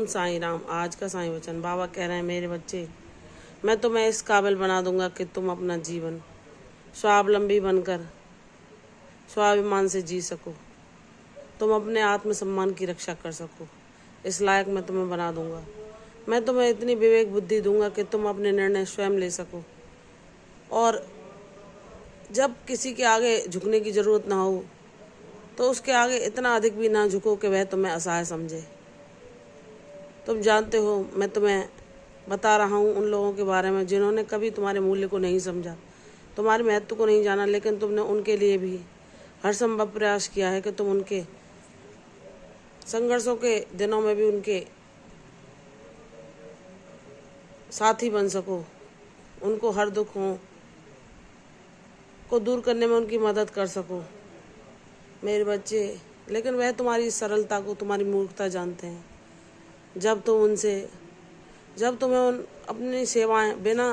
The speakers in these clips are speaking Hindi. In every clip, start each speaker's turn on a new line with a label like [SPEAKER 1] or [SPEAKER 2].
[SPEAKER 1] ओम साईं राम। आज का साईं वचन बाबा कह रहे हैं, मेरे बच्चे मैं तुम्हें इस काबिल बना दूंगा कि तुम अपना जीवन स्वावलंबी बनकर स्वाभिमान से जी सको, तुम अपने आत्मसम्मान की रक्षा कर सको। इस लायक मैं तुम्हें बना दूंगा। मैं तुम्हें इतनी विवेक बुद्धि दूंगा कि तुम अपने निर्णय स्वयं ले सको, और जब किसी के आगे झुकने की जरूरत ना हो तो उसके आगे इतना अधिक भी ना झुको कि वह तुम्हें असहाय समझे। तुम जानते हो, मैं तुम्हें बता रहा हूँ उन लोगों के बारे में जिन्होंने कभी तुम्हारे मूल्य को नहीं समझा, तुम्हारे महत्व को नहीं जाना, लेकिन तुमने उनके लिए भी हर संभव प्रयास किया है कि तुम उनके संघर्षों के दिनों में भी उनके साथी बन सको, उनको हर दुखों को दूर करने में उनकी मदद कर सको मेरे बच्चे। लेकिन वह तुम्हारी सरलता को, तुम्हारी मूर्खता जानते हैं। जब तुम्हें अपनी सेवाएं बिना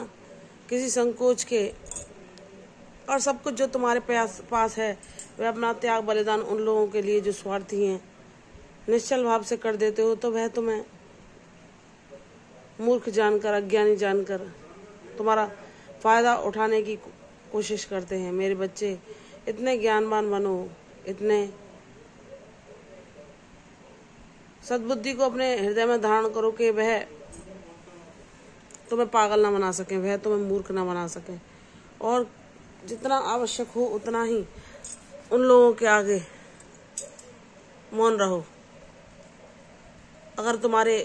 [SPEAKER 1] किसी संकोच के और सब कुछ जो तुम्हारे पास है वह अपना त्याग बलिदान उन लोगों के लिए जो स्वार्थी हैं निश्चल भाव से कर देते हो, तो वह तुम्हें मूर्ख जानकर, अज्ञानी जानकर तुम्हारा फायदा उठाने की कोशिश करते हैं। मेरे बच्चे, इतने ज्ञानवान बनो, इतने सद्बुद्धि को अपने हृदय में धारण करो कि वह तुम्हें पागल ना बना सके, वह तुम्हें मूर्ख ना बना सके, और जितना आवश्यक हो उतना ही उन लोगों के आगे मौन रहो। अगर तुम्हारे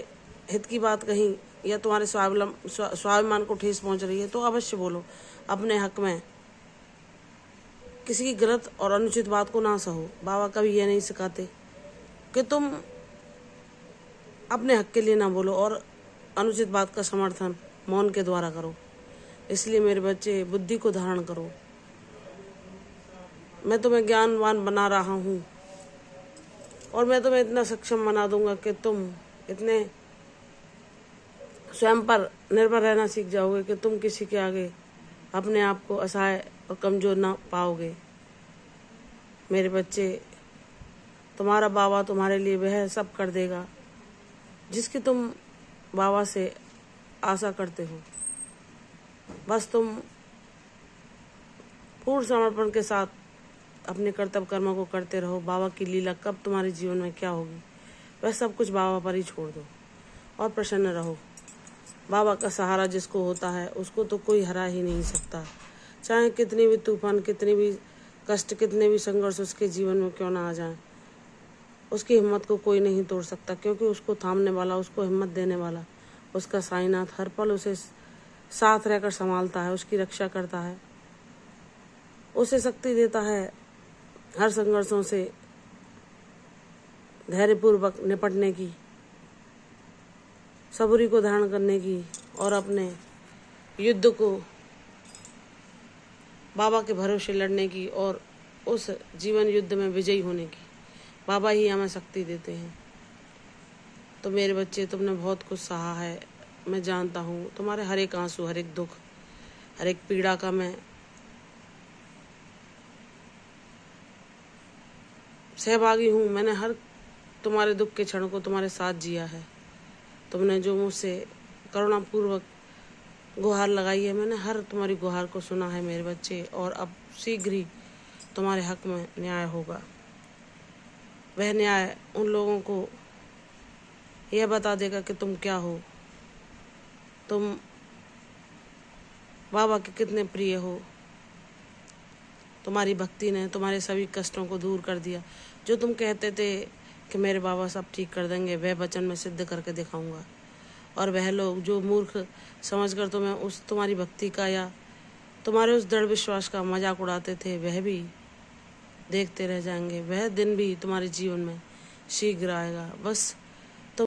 [SPEAKER 1] हित की बात कहीं या तुम्हारे स्वाभिमान को ठेस पहुंच रही है तो अवश्य बोलो। अपने हक में किसी की गलत और अनुचित बात को ना सहो। बाबा कभी ये नहीं सिखाते कि तुम अपने हक के लिए ना बोलो और अनुचित बात का समर्थन मौन के द्वारा करो। इसलिए मेरे बच्चे, बुद्धि को धारण करो। मैं तुम्हें ज्ञानवान बना रहा हूँ और मैं तुम्हें इतना सक्षम बना दूंगा कि तुम इतने स्वयं पर निर्भर रहना सीख जाओगे कि तुम किसी के आगे अपने आप को असहाय और कमजोर ना पाओगे। मेरे बच्चे, तुम्हारा बाबा तुम्हारे लिए वह सब कर देगा जिसकी तुम बाबा से आशा करते हो। बस तुम पूर्ण समर्पण के साथ अपने कर्तव्य कर्मों को करते रहो। बाबा की लीला कब तुम्हारे जीवन में क्या होगी वह सब कुछ बाबा पर ही छोड़ दो और प्रसन्न रहो। बाबा का सहारा जिसको होता है उसको तो कोई हरा ही नहीं सकता। चाहे कितनी भी तूफान, कितनी भी कष्ट, कितने भी संघर्ष उसके जीवन में क्यों ना आ जाए, उसकी हिम्मत को कोई नहीं तोड़ सकता, क्योंकि उसको थामने वाला, उसको हिम्मत देने वाला उसका साईनाथ हर पल उसे साथ रहकर संभालता है, उसकी रक्षा करता है, उसे शक्ति देता है हर संघर्षों से धैर्यपूर्वक निपटने की, सबूरी को धारण करने की और अपने युद्ध को बाबा के भरोसे लड़ने की और उस जीवन युद्ध में विजयी होने की। बाबा ही हमें शक्ति देते हैं। तो मेरे बच्चे, तुमने बहुत कुछ सहा है, मैं जानता हूँ। तुम्हारे हर एक आंसू, हर एक दुख, हर एक पीड़ा का मैं सहभागी हूँ। मैंने हर तुम्हारे दुख के क्षण को तुम्हारे साथ जिया है। तुमने जो मुझसे करुणापूर्वक गुहार लगाई है, मैंने हर तुम्हारी गुहार को सुना है मेरे बच्चे, और अब शीघ्र ही तुम्हारे हक में न्याय होगा। वह न्याय उन लोगों को यह बता देगा कि तुम क्या हो, तुम बाबा के कितने प्रिय हो। तुम्हारी भक्ति ने तुम्हारे सभी कष्टों को दूर कर दिया। जो तुम कहते थे कि मेरे बाबा सब ठीक कर देंगे, वह वचन मैं सिद्ध करके दिखाऊंगा। और वह लोग जो मूर्ख समझकर तुम्हें उस तुम्हारी भक्ति का या तुम्हारे उस दृढ़ विश्वास का मजाक उड़ाते थे, वह भी देखते रह जाएंगे। वह दिन भी तुम्हारे जीवन में शीघ्र आएगा। बस